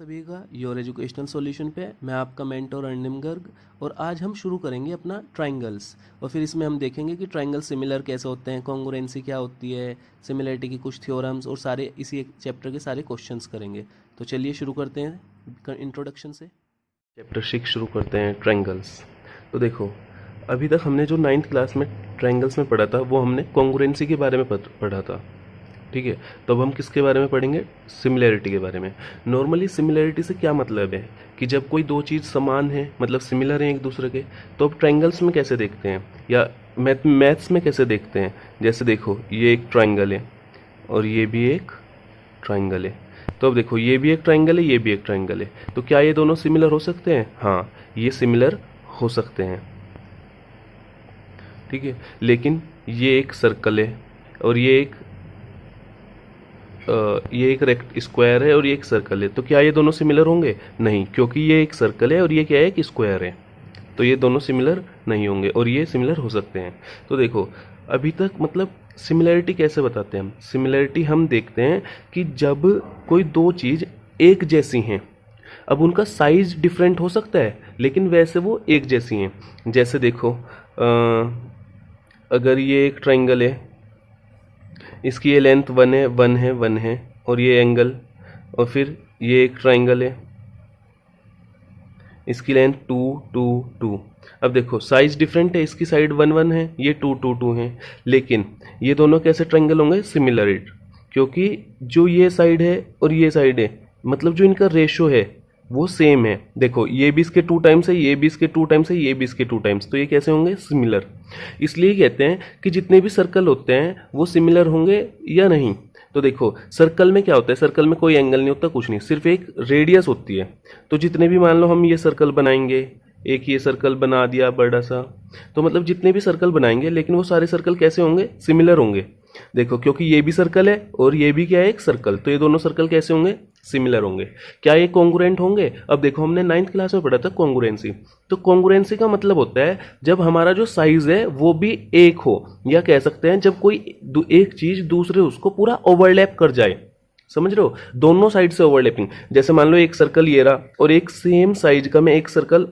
सभी का your educational solution पे। मैं आपका मेंटर अर्निम गर्ग और आज हम शुरू करेंगे अपना ट्राइंगल्स और फिर इसमें हम देखेंगे कि ट्राइंगल सिमिलर कैसे होते हैं, कॉन्ग्रुएंसी क्या होती है, सिमिलरिटी की कुछ थ्योरम्स और सारे इसी एक चैप्टर के सारे क्वेश्चंस करेंगे। तो चलिए शुरू करते हैं इंट्रोडक्शन से। चैप्टर 6 शुरू करते हैं, ट्राइंगल्स। तो देखो, अभी तक हमने जो 9th क्लास में ट्राइंगल्स में पढ़ा था वो हमने कॉन्ग्रुएंसी के बारे में पढ़ा था, ठीक है। तो अब हम किसके बारे में पढ़ेंगे? सिमिलैरिटी के बारे में। नॉर्मली सिमिलैरिटी से क्या मतलब है कि जब कोई दो चीज़ समान है, मतलब सिमिलर हैं एक दूसरे के, तो अब ट्राइंगल्स में कैसे देखते हैं या मैथ्स में कैसे देखते हैं। जैसे देखो, ये एक ट्राइंगल है और ये भी एक ट्राइंगल है। तो अब देखो, ये भी एक ट्राइंगल है, ये भी एक ट्राइंगल है, तो क्या ये दोनों सिमिलर हो सकते हैं? हाँ, ये सिमिलर हो सकते हैं, ठीक है। लेकिन ये एक सर्कल है और ये एक रेक्ट स्क्वायर है और ये एक सर्कल है, तो क्या ये दोनों सिमिलर होंगे? नहीं, क्योंकि ये एक सर्कल है और ये क्या है? एक स्क्वायर है, तो ये दोनों सिमिलर नहीं होंगे और ये सिमिलर हो सकते हैं। तो देखो, अभी तक मतलब सिमिलैरिटी कैसे बताते हैं हम? सिमिलैरिटी हम देखते हैं कि जब कोई दो चीज़ एक जैसी हैं, अब उनका साइज डिफरेंट हो सकता है लेकिन वैसे वो एक जैसी हैं। जैसे देखो, अगर ये एक ट्राइंगल है, इसकी ये लेंथ 1 है, 1 है, 1 है, और ये एंगल, और फिर ये एक ट्राइंगल है, इसकी लेंथ 2 2 2। अब देखो, साइज डिफरेंट है, इसकी साइड 1 1 है, ये 2 2 2 है, लेकिन ये दोनों कैसे ट्राइंगल होंगे? सिमिलर, क्योंकि जो ये साइड है और ये साइड है, मतलब जो इनका रेशो है वो सेम है। देखो, ये भी इसके 2 टाइम्स है, ये भी इसके 2 टाइम्स है, ये भी इसके 2 टाइम्स, तो ये कैसे होंगे? सिमिलर। इसलिए कहते हैं कि जितने भी सर्कल होते हैं वो सिमिलर होंगे या नहीं। तो देखो, सर्कल में क्या होता है? सर्कल में कोई एंगल नहीं होता, कुछ नहीं, सिर्फ एक रेडियस होती है। तो जितने भी, मान लो हम ये सर्कल बनाएंगे, एक ये सर्कल बना दिया बड़ा सा, तो मतलब जितने भी सर्कल बनाएंगे, लेकिन वो सारे सर्कल कैसे होंगे? सिमिलर होंगे। देखो, क्योंकि ये भी सर्कल है और ये भी क्या है? एक सर्कल, तो ये दोनों सर्कल कैसे होंगे? सिमिलर होंगे। क्या ये कॉन्ग्रुएंट होंगे? अब देखो, हमने 9th क्लास में पढ़ा था कॉन्ग्रुएंसी। तो कॉन्ग्रुएंसी का मतलब होता है जब हमारा जो साइज है वो भी एक हो, या कह सकते हैं जब कोई एक चीज दूसरे उसको पूरा ओवरलैप कर जाए। समझ रहे हो? दोनों साइड से ओवरलैपिंग। जैसे मान लो एक सर्कल ये रहा और एक सेम साइज का मैं एक सर्कल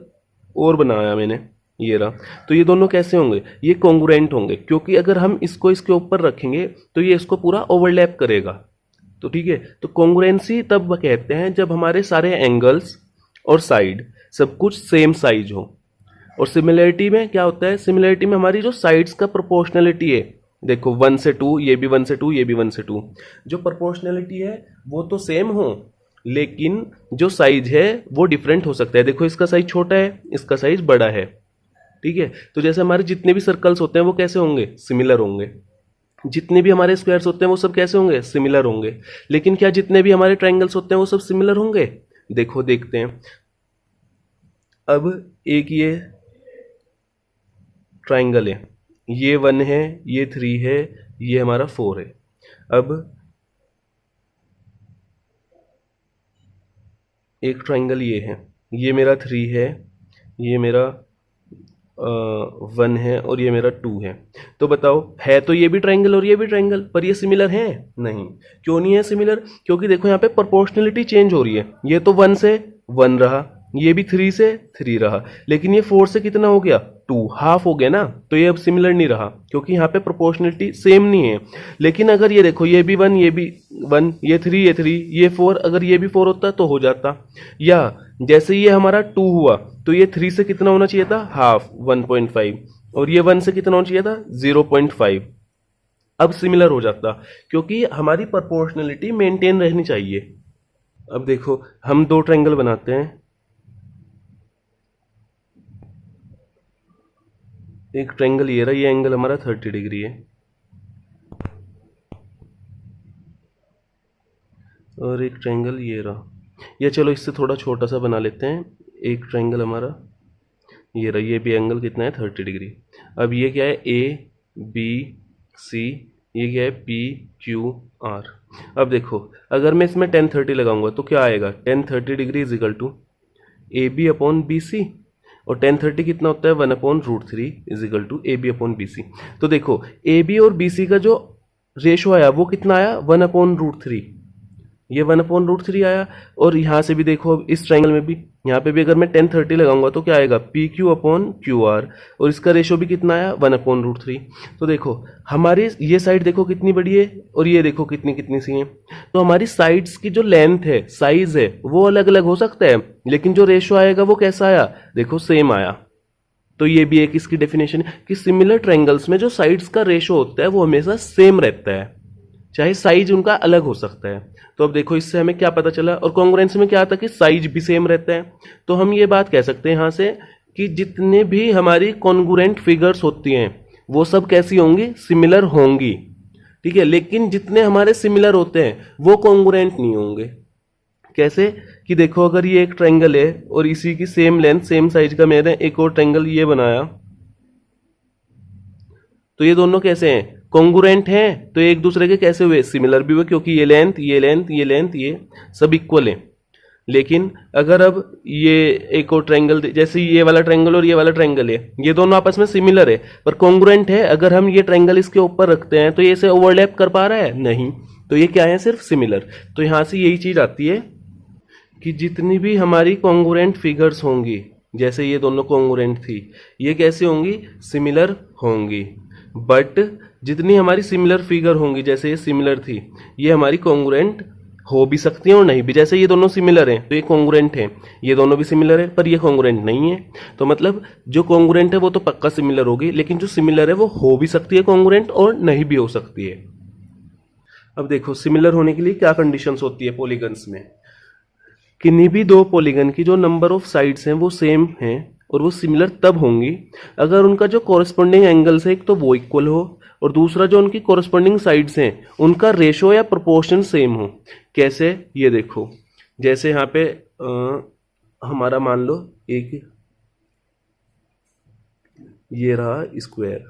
और बनाया मैंने, ये रहा, तो ये दोनों कैसे होंगे? ये कॉन्ग्रुएंट होंगे, क्योंकि अगर हम इसको इसके ऊपर रखेंगे तो ये इसको पूरा ओवरलैप करेगा। तो ठीक है, तो कॉन्ग्रुएंसी तब कहते हैं जब हमारे सारे एंगल्स और साइड सब कुछ सेम साइज हो। और सिमिलैरिटी में क्या होता है? सिमिलैरिटी में हमारी जो साइड्स का प्रोपोर्शनलिटी है, देखो 1 से 2, ये भी 1 से 2, ये भी 1 से 2, जो प्रोपोर्शनलिटी है वो तो सेम हो, लेकिन जो साइज है वो डिफरेंट हो सकता है। देखो, इसका साइज छोटा है, इसका साइज बड़ा है, ठीक है। तो जैसे हमारे जितने भी सर्कल्स होते हैं वो कैसे होंगे? सिमिलर होंगे। जितने भी हमारे स्क्वायर्स होते हैं वो सब कैसे होंगे? सिमिलर होंगे। लेकिन क्या जितने भी हमारे ट्राइंगल्स होते हैं वो सब सिमिलर होंगे? देखो, देखते हैं। अब एक ये ट्राइंगल है, ये 1 है, ये 3 है, ये हमारा 4 है। अब एक ट्राइंगल ये है, ये मेरा 3 है, ये मेरा 1 है और ये मेरा 2 है। तो बताओ, है तो ये भी ट्राइंगल और ये भी ट्राइंगल, पर ये सिमिलर है? नहीं। क्यों नहीं है सिमिलर? क्योंकि देखो, यहाँ पे प्रोपोर्शनलिटी चेंज हो रही है। ये तो 1 से 1 रहा, ये भी 3 से 3 रहा, लेकिन ये 4 से कितना हो गया? 2, हाफ हो गया ना। तो ये अब सिमिलर नहीं रहा, क्योंकि यहाँ पे प्रोपोर्शनलिटी सेम नहीं है। लेकिन अगर ये देखो, ये भी 1, ये भी 1, ये 3, ये 3, ये 4, अगर ये भी 4 होता तो हो जाता। या जैसे ये हमारा 2 हुआ, तो ये 3 से कितना होना चाहिए था? हाफ, 1.5, और ये 1 से कितना होना चाहिए था? 0.5। अब सिमिलर हो जाता, क्योंकि हमारी प्रोपोर्शनलिटी मेंटेन रहनी चाहिए। अब देखो, हम दो ट्रायंगल बनाते हैं। एक ट्रायंगल ये रहा, ये एंगल हमारा 30 डिग्री है, और एक ट्रायंगल ये रहा, या चलो इससे थोड़ा छोटा सा बना लेते हैं। एक ट्रायंगल हमारा ये रहा, ये भी एंगल कितना है? 30 डिग्री। अब ये क्या है? ए बी सी, ये क्या है? P Q R. अब देखो, अगर मैं इसमें 10 30 लगाऊंगा तो क्या आएगा? 10 30 degree is equal to A B upon B C, और 10 30 कितना होता है? 1/√3 is equal to A B upon B C. तो देखो, ए बी और बी सी का जो रेशो आया वो कितना आया? 1/√3। ये 1/√3 आया। और यहाँ से भी देखो, अब इस ट्राइंगल में भी, यहाँ पे भी अगर मैं 10/30 लगाऊंगा तो क्या आएगा, PQ/QR, और इसका रेशो भी कितना आया, 1/√3। तो देखो हमारी ये साइड देखो कितनी बड़ी है और ये देखो कितनी कितनी सी है। तो हमारी साइड्स की जो लेंथ है, साइज है, वो अलग अलग हो सकता है, लेकिन जो रेशो आएगा वो कैसा आया, देखो सेम आया। तो ये भी एक इसकी डेफिनेशन है कि सिमिलर ट्रायंगल्स में जो साइड्स का रेशो होता है वो हमेशा सेम रहता है, चाहे साइज उनका अलग हो सकता है। तो अब देखो इससे हमें क्या पता चला, और कॉन्ग्रुएंस में क्या आता है कि साइज भी सेम रहता है। तो हम ये बात कह सकते हैं यहाँ से कि जितने भी हमारी कॉन्ग्रुएंट फिगर्स होती हैं वो सब कैसी होंगी, सिमिलर होंगी, ठीक है। लेकिन जितने हमारे सिमिलर होते हैं वो कॉन्ग्रुएंट नहीं होंगे। कैसे कि देखो अगर ये एक ट्रायंगल है और इसी की सेम लेंथ सेम साइज का मैंने एक और ट्रायंगल ये बनाया, तो ये दोनों कैसे हैं, कॉन्ग्रुएंट हैं। तो एक दूसरे के कैसे हुए, सिमिलर भी हुए, क्योंकि ये लेंथ ये लेंथ ये लेंथ ये सब इक्वल है। लेकिन अगर अब ये एक और ट्रायंगल, जैसे ये वाला ट्रायंगल और ये वाला ट्रायंगल है, ये दोनों आपस में सिमिलर है पर कॉन्ग्रुएंट है। अगर हम ये ट्रायंगल इसके ऊपर रखते हैं तो ये इसे ओवरलैप कर पा रहा है, नहीं। तो ये क्या है, सिर्फ सिमिलर। तो यहां से यही चीज आती है कि जितनी भी हमारी कॉन्ग्रुएंट फिगर्स होंगी, जैसे ये दोनों कॉन्ग्रुएंट थी, ये कैसे होंगी, सिमिलर होंगी। बट जितनी हमारी सिमिलर फिगर होंगी, जैसे ये सिमिलर थी, ये हमारी कॉन्ग्रुएंट हो भी सकती है और नहीं भी। जैसे ये दोनों सिमिलर हैं तो ये कॉन्ग्रुएंट है, ये दोनों भी सिमिलर है पर ये कॉन्ग्रुएंट नहीं है। तो मतलब जो कॉन्ग्रुएंट है वो तो पक्का सिमिलर होगी, लेकिन जो सिमिलर है वो हो भी सकती है कॉन्ग्रुएंट और नहीं भी हो सकती है। अब देखो सिमिलर होने के लिए क्या कंडीशंस होती है पॉलीगन्स में। किन्हीं भी दो पॉलीगन की जो नंबर ऑफ साइड्स हैं वो सेम हैं और वो सिमिलर तब होंगी अगर उनका जो कॉरेस्पॉन्डिंग एंगल्स है एक तो वो इक्वल हो, और दूसरा जो उनकी कॉरेस्पॉन्डिंग साइड्स हैं उनका रेशो या प्रोपोर्शन सेम हो। कैसे, ये देखो जैसे यहाँ पे हमारा मान लो एक ये रहा स्क्वायर,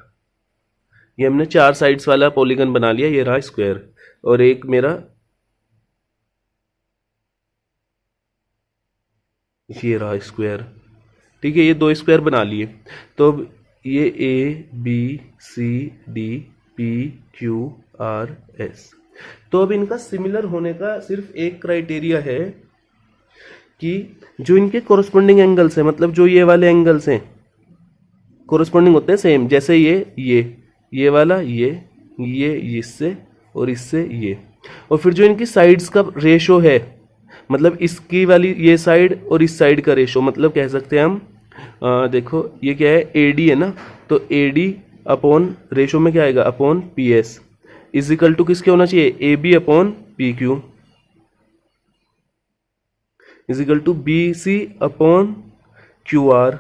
ये हमने 4 साइड्स वाला पॉलीगन बना लिया, ये रहा स्क्वायर, और एक मेरा ये रहा स्क्वायर, ठीक है। ये 2 स्क्वायर बना लिए। तो अब ये ABCDPQRS, तो अब इनका सिमिलर होने का सिर्फ एक क्राइटेरिया है कि जो इनके कॉरेस्पॉन्डिंग एंगल्स हैं, मतलब जो ये वाले एंगल्स हैं कॉरेस्पॉन्डिंग होते हैं सेम, जैसे ये वाला ये इससे और इससे ये, और फिर जो इनकी साइड्स का रेशो है, मतलब इसकी वाली ये साइड और इस साइड का रेशो, मतलब कह सकते हैं हम देखो ये क्या है, AD है ना, तो AD अपॉन रेशो में क्या आएगा, upon PS is equal to किसके होना चाहिए, AB upon PQ is equal to BC upon QR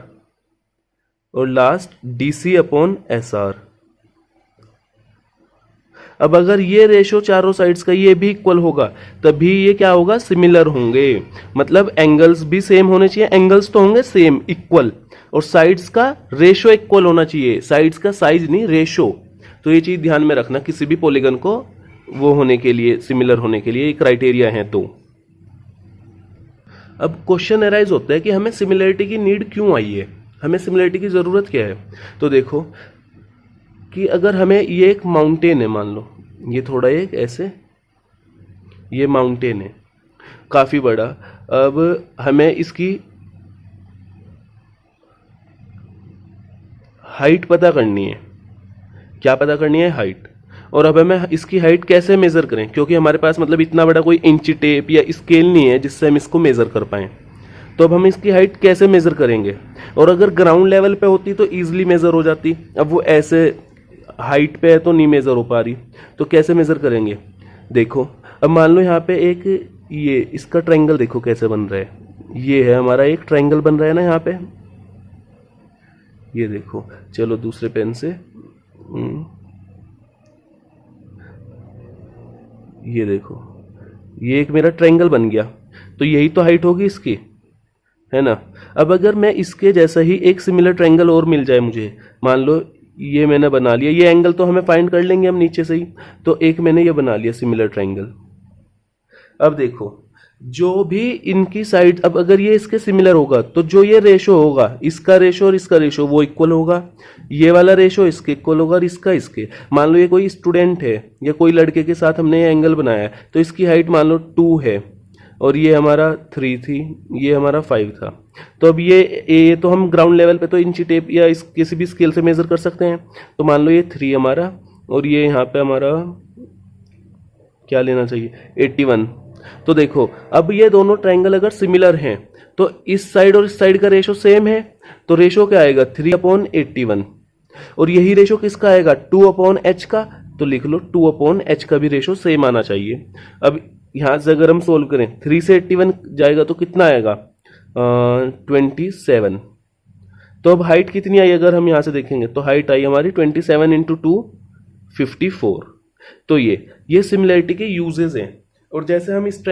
और लास्ट DC अपॉन SR। अब अगर ये रेशो चारों साइड्स का ये भी इक्वल होगा तभी ये क्या होगा, सिमिलर होंगे। मतलब एंगल्स भी सेम होने चाहिए, एंगल्स तो होंगे सेम इक्वल, और साइड्स का रेशो इक्वल होना चाहिए, साइड्स का साइज नहीं रेशो। तो ये चीज ध्यान में रखना किसी भी पॉलीगन को वो होने के लिए, सिमिलर होने के लिए क्राइटेरिया है। तो अब क्वेश्चन अराइज होता है कि हमें सिमिलरिटी की नीड क्यों आई है, हमें सिमिलरिटी की जरूरत क्या है। तो देखो कि अगर हमें ये एक माउंटेन है, मान लो ये थोड़ा एक ऐसे, ये माउंटेन है काफी बड़ा, अब हमें इसकी हाइट पता करनी है। क्या पता करनी है, हाइट। और अब हमें इसकी हाइट कैसे मेजर करें, क्योंकि हमारे पास मतलब इतना बड़ा कोई इंची टेप या स्केल नहीं है जिससे हम इसको मेजर कर पाए। तो अब हम इसकी हाइट कैसे मेजर करेंगे, और अगर ग्राउंड लेवल पे होती तो इजीली मेजर हो जाती, अब वो ऐसे हाइट पे है तो नहीं मेजर हो पा रही, तो कैसे मेजर करेंगे। देखो अब मान लो यहाँ पे एक ये इसका ट्रायंगल देखो कैसे बन रहा है, ये है हमारा एक ट्रायंगल बन रहा है ना यहाँ पे, ये देखो, चलो दूसरे पेन से ये देखो, ये एक मेरा ट्रायंगल बन गया, तो यही तो हाइट होगी इसकी, है ना। अब अगर मैं इसके जैसा ही एक सिमिलर ट्रायंगल और मिल जाए मुझे, मान लो ये मैंने बना लिया, ये एंगल तो हमें फाइंड कर लेंगे हम नीचे से ही, तो एक मैंने ये बना लिया सिमिलर ट्रायंगल। अब देखो जो भी इनकी साइड, अब अगर ये इसके सिमिलर होगा तो जो ये रेशो होगा, इसका रेशो और इसका रेशो वो इक्वल होगा, ये वाला रेशो इसके इक्वल होगा और इसका इसके। मान लो ये कोई स्टूडेंट है या कोई लड़के के साथ हमने ये एंगल बनाया है, तो इसकी हाइट मान लो 2 है और ये हमारा 3 थी, ये हमारा 5 था। तो अब ये तो हम ग्राउंड लेवल पे तो इंची टेप या इस किसी भी स्केल से मेजर कर सकते हैं। तो मान लो ये 3 हमारा और ये यहाँ पे हमारा क्या लेना चाहिए, 81। तो देखो अब ये दोनों ट्रायंगल अगर सिमिलर हैं तो इस साइड और इस साइड का रेशो सेम है, तो रेशो क्या आएगा 3/81। और यही रेशो किसका आएगा 2/h का, तो लिख लो 2/h का भी रेशो सेम आना चाहिए। अब यहां से अगर हम सोल्व करें 3 से 81 जाएगा तो कितना आएगा 27। तो अब हाइट कितनी आई अगर हम यहां से देखेंगे तो हाइट आई हमारी 27 इंटू 2 54। तो ये सिमिलरिटी के यूजेस हैं। और जैसे हम इस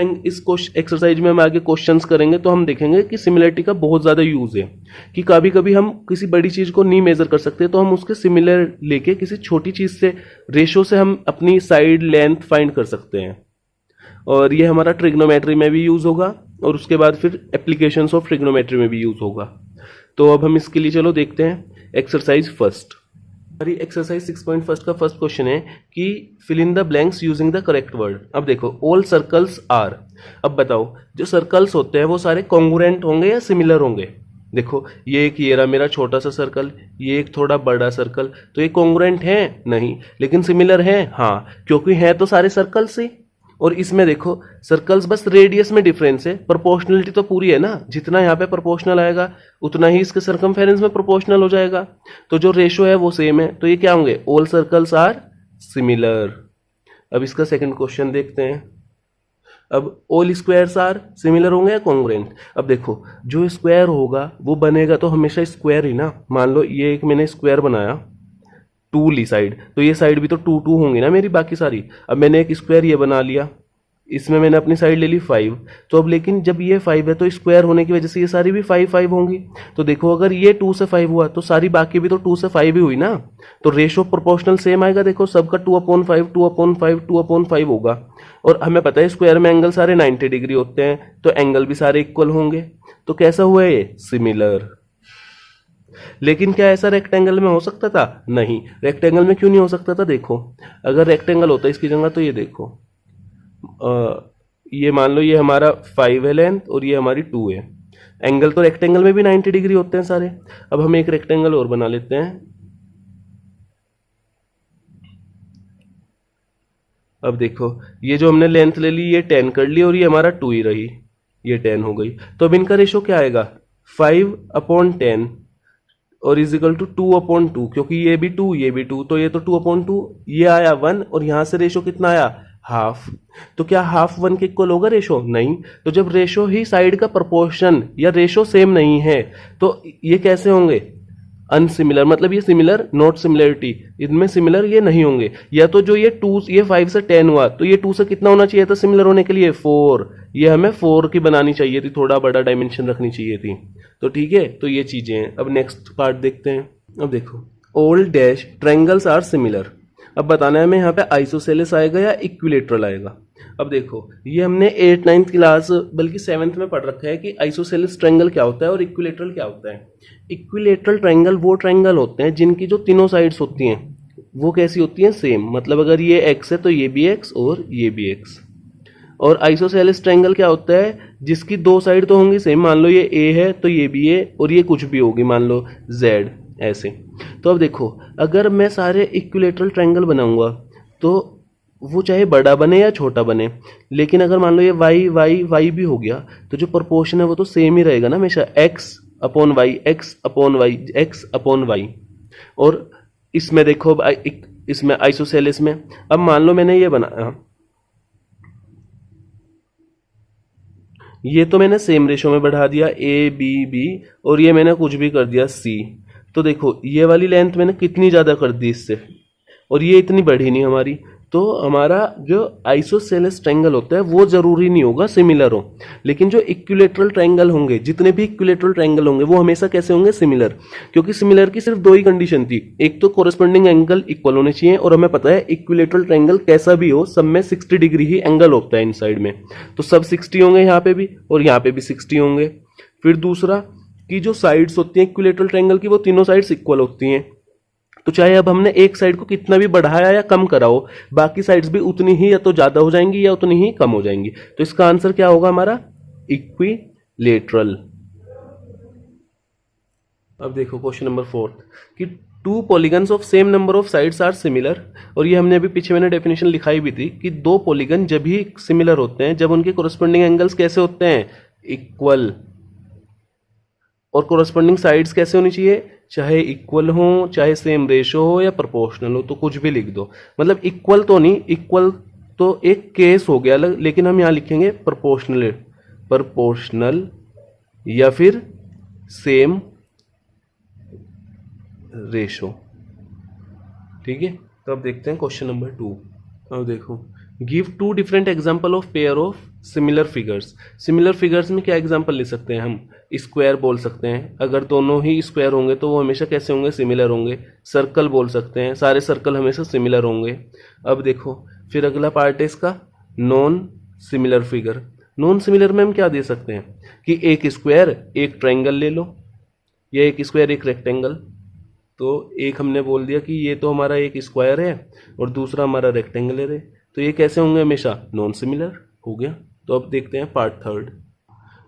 एक्सरसाइज में हम आगे क्वेश्चंस करेंगे तो हम देखेंगे कि सिमिलरिटी का बहुत ज़्यादा यूज है, कि कभी कभी हम किसी बड़ी चीज़ को नहीं मेजर कर सकते तो हम उसके सिमिलर लेके किसी छोटी चीज़ से रेशो से हम अपनी साइड लेंथ फाइंड कर सकते हैं। और ये हमारा ट्रिग्नोमेट्री में भी यूज होगा और उसके बाद फिर एप्लीकेशंस ऑफ ट्रिग्नोमेट्री में भी यूज होगा। तो अब हम इसके लिए चलो देखते हैं एक्सरसाइज फर्स्ट। हमारी एक्सरसाइज 6.1 का फर्स्ट क्वेश्चन है कि fill in the blanks using the correct word. अब देखो ऑल सर्कल्स आर, अब बताओ जो सर्कल्स होते हैं वो सारे कॉन्ग्रुएंट होंगे या सिमिलर होंगे। देखो ये रहा मेरा छोटा सा सर्कल, ये एक थोड़ा बड़ा सर्कल, तो ये कॉन्ग्रुएंट है नहीं, लेकिन सिमिलर है हाँ, क्योंकि है तो सारे सर्कल से। और इसमें देखो सर्कल्स बस रेडियस में डिफरेंस है, प्रोपोर्शनलिटी तो पूरी है ना, जितना यहाँ पे प्रोपोर्शनल आएगा उतना ही इसके सर्कमफेरेंस में प्रोपोर्शनल हो जाएगा। तो जो रेशो है वो सेम है, तो ये क्या होंगे ऑल सर्कल्स आर सिमिलर। अब इसका सेकंड क्वेश्चन देखते हैं। अब ऑल स्क्वायर्स आर सिमिलर होंगे या कॉन्ग्रुएंट। अब देखो जो स्क्वायर होगा वो बनेगा तो हमेशा स्क्वायर ही ना। मान लो ये एक मैंने स्क्वायर बनाया, 2 ली साइड, तो ये साइड भी तो 2 होंगी ना मेरी बाकी सारी। अब मैंने एक स्क्वायर ये बना लिया, इसमें मैंने अपनी साइड ले ली 5, तो अब लेकिन जब ये 5 है तो स्क्वायर होने की वजह से ये सारी भी 5 होंगी। तो देखो अगर ये 2 से 5 हुआ तो सारी बाकी भी तो 2 से 5 ही हुई ना, तो रेशो प्रोपोर्शनल सेम आएगा। देखो सबका 2/5 2/5 2/5 होगा। और हमें पता है स्क्वायर में एंगल सारे 90 डिग्री होते हैं, तो एंगल भी सारे इक्वल होंगे। तो कैसा हुआ ये सिमिलर। लेकिन क्या ऐसा रेक्टेंगल में हो सकता था, नहीं। रेक्टेंगल में क्यों नहीं हो सकता था, देखो अगर रेक्टेंगल होता इसकी जगह तो ये देखो ये मान लो ये हमारा 5 है लेंथ और ये हमारी 2 है। एंगल तो रेक्टेंगल में भी 90 डिग्री होते हैं सारे। अब हम एक रेक्टेंगल और बना लेते हैं। अब देखो ये जो हमने लेंथ ले ली ये 10 कर ली और ये हमारा 2 ही रही, ये 10 हो गई। तो अब इनका रेशो क्या आएगा 5/10 और इज इक्वल टू 2/2, क्योंकि ये भी 2 ये भी 2, तो ये तो 2/2, ये आया 1 और यहां से रेशो कितना आया हाफ। तो क्या हाफ 1 के इक्वल होगा रेशो, नहीं। तो जब रेशो ही साइड का प्रोपोर्शन या रेशो सेम नहीं है तो ये कैसे होंगे अनसिमिलर, मतलब ये सिमिलर नॉट सिमिलरिटी, इनमें सिमिलर ये नहीं होंगे। या तो जो ये 5 से 10 हुआ तो ये 2 से कितना होना चाहिए था सिमिलर होने के लिए 4, ये हमें 4 की बनानी चाहिए थी, थोड़ा बड़ा डायमेंशन रखनी चाहिए थी। तो ठीक है, तो ये चीजें हैं। अब नेक्स्ट पार्ट देखते हैं। अब देखो all dash triangles are similar. अब बताना है हमें यहाँ पे आइसोसेलेस आएगा या इक्विलेटरल आएगा। अब देखो ये हमने 8th 9th क्लास बल्कि 7th में पढ़ रखा है कि आइसोसेलेस ट्रायंगल क्या होता है और इक्विलेटरल क्या होता है। इक्विलेटरल ट्रायंगल वो ट्रायंगल होते हैं जिनकी जो तीनों साइड्स होती हैं वो कैसी होती हैं सेम, मतलब अगर ये एक्स है तो ये भी एक्स और ये भी एक्स। और आइसोसेलेस ट्रायंगल क्या होता है जिसकी 2 साइड तो होंगी सेम, मान लो ये ए है तो ये भी ए और ये कुछ भी होगी मान लो जेड ऐसे। तो अब देखो अगर मैं सारे इक्विलेटरल ट्रायंगल बनाऊंगा तो वो चाहे बड़ा बने या छोटा बने, लेकिन अगर मान लो ये वाई वाई वाई भी हो गया तो जो प्रोपोर्शन है वो तो सेम ही रहेगा ना हमेशा, x/y x/y x/y। और इसमें देखो इसमें आइसोसेलेस में अब मान लो मैंने ये बनाया, ये तो मैंने सेम रेशो में बढ़ा दिया a b और ये मैंने कुछ भी कर दिया c। तो देखो ये वाली लेंथ मैंने कितनी ज्यादा कर दी इससे और ये इतनी बढ़ी नहीं हमारी, तो हमारा जो आइसोसेलेस ट्रायंगल होता है वो जरूरी नहीं होगा सिमिलर हो, लेकिन जो इक्विलेटरल ट्रायंगल होंगे, जितने भी इक्विलेटरल ट्रायंगल होंगे वो हमेशा कैसे होंगे? सिमिलर। क्योंकि सिमिलर की सिर्फ दो ही कंडीशन थी, एक तो कोरस्पॉन्डिंग एंगल इक्वल होने चाहिए, और हमें पता है इक्विलेटरल ट्रायंगल कैसा भी हो सब में 60 डिग्री ही एंगल होता है इन साइड में, तो सब 60 होंगे यहाँ पे भी और यहाँ पे भी 60 होंगे। फिर दूसरा कि जो साइड्स होती हैं इक्विलेटरल ट्रायंगल की वो तीनों साइड्स इक्वल होती हैं, तो चाहे अब हमने एक साइड को कितना भी बढ़ाया या कम करा हो, बाकी साइड्स भी उतनी ही या तो ज्यादा हो जाएंगी या उतनी ही कम हो जाएंगी। तो इसका आंसर क्या होगा हमारा? इक्विलेटरल। अब देखो क्वेश्चन नंबर 4 कि two polygons of same number of sides are similar, और ये हमने अभी पीछे मैंने डेफिनेशन लिखाई भी थी कि दो पॉलीगन जब भी सिमिलर होते हैं जब उनके कोरस्पॉन्डिंग एंगल्स कैसे होते हैं? इक्वल। और कोरस्पॉन्डिंग साइड्स कैसे होनी चाहिए? चाहे इक्वल हो, चाहे सेम रेशो हो या प्रोपोर्शनल हो, तो कुछ भी लिख दो। मतलब इक्वल तो नहीं, इक्वल तो एक केस हो गया अलग, लेकिन हम यहां लिखेंगे प्रोपोर्शनल, प्रोपोर्शनल या फिर सेम रेशो। ठीक है, तो अब देखते हैं क्वेश्चन नंबर 2। अब देखो, give two different example of pair of similar figures. Similar figures में क्या एग्जाम्पल ले सकते हैं हम? स्क्वायर बोल सकते हैं, अगर दोनों ही स्क्वायर होंगे तो वो हमेशा कैसे होंगे? सिमिलर होंगे। सर्कल बोल सकते हैं, सारे सर्कल हमेशा सिमिलर होंगे। अब देखो फिर अगला पार्ट है इसका non similar figure. Non similar में हम क्या दे सकते हैं कि एक स्क्वायर एक ट्रायंगल ले लो, या एक स्क्वायर एक रेक्टेंगल। तो एक हमने बोल दिया कि ये तो हमारा एक स्क्वायर है और दूसरा हमारा रेक्टेंगुलर है, तो ये कैसे होंगे? हमेशा नॉन सिमिलर हो गया। तो अब देखते हैं पार्ट 3।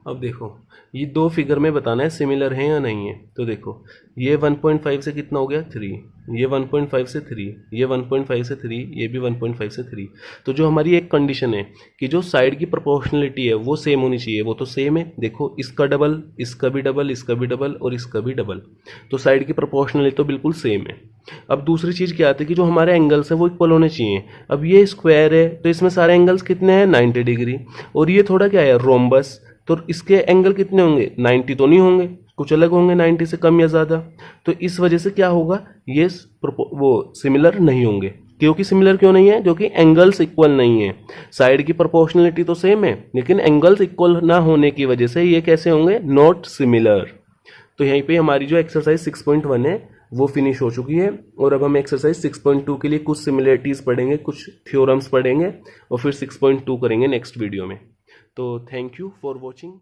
अब देखो ये दो फिगर में बताना है सिमिलर है या नहीं है। तो देखो ये 1.5 से कितना हो गया? 3, ये 1.5 से 3, ये 1.5 से 3, ये भी 1.5 से 3। तो जो हमारी एक कंडीशन है कि जो साइड की प्रोपोर्शनलिटी है वो सेम होनी चाहिए, वो तो सेम है। देखो इसका डबल, इसका भी डबल, इसका भी डबल और इसका भी डबल, तो साइड की प्रोपोर्शनलिटी तो बिल्कुल सेम है। अब दूसरी चीज़ क्या आती है कि जो हमारे एंगल्स है वो इक्वल होने चाहिए। अब ये स्क्वायर है तो इसमें सारे एंगल्स कितने हैं? 90 डिग्री, और ये थोड़ा क्या है? रोम्बस, तो इसके एंगल कितने होंगे? 90 तो नहीं होंगे, कुछ अलग होंगे 90 से कम या ज़्यादा। तो इस वजह से क्या होगा? ये वो सिमिलर नहीं होंगे। क्योंकि सिमिलर क्यों नहीं है? क्योंकि एंगल्स इक्वल नहीं है। साइड की प्रोपोर्शनलिटी तो सेम है लेकिन एंगल्स इक्वल ना होने की वजह से ये कैसे होंगे? Not similar. तो यहीं पे हमारी जो एक्सरसाइज 6.1 है वो फिनिश हो चुकी है, और अब हम एक्सरसाइज 6.2 के लिए कुछ सिमिलरिटीज़ पढ़ेंगे, कुछ थ्योरम्स पढ़ेंगे और फिर 6.2 करेंगे नेक्स्ट वीडियो में। तो थैंक यू फॉर वॉचिंग।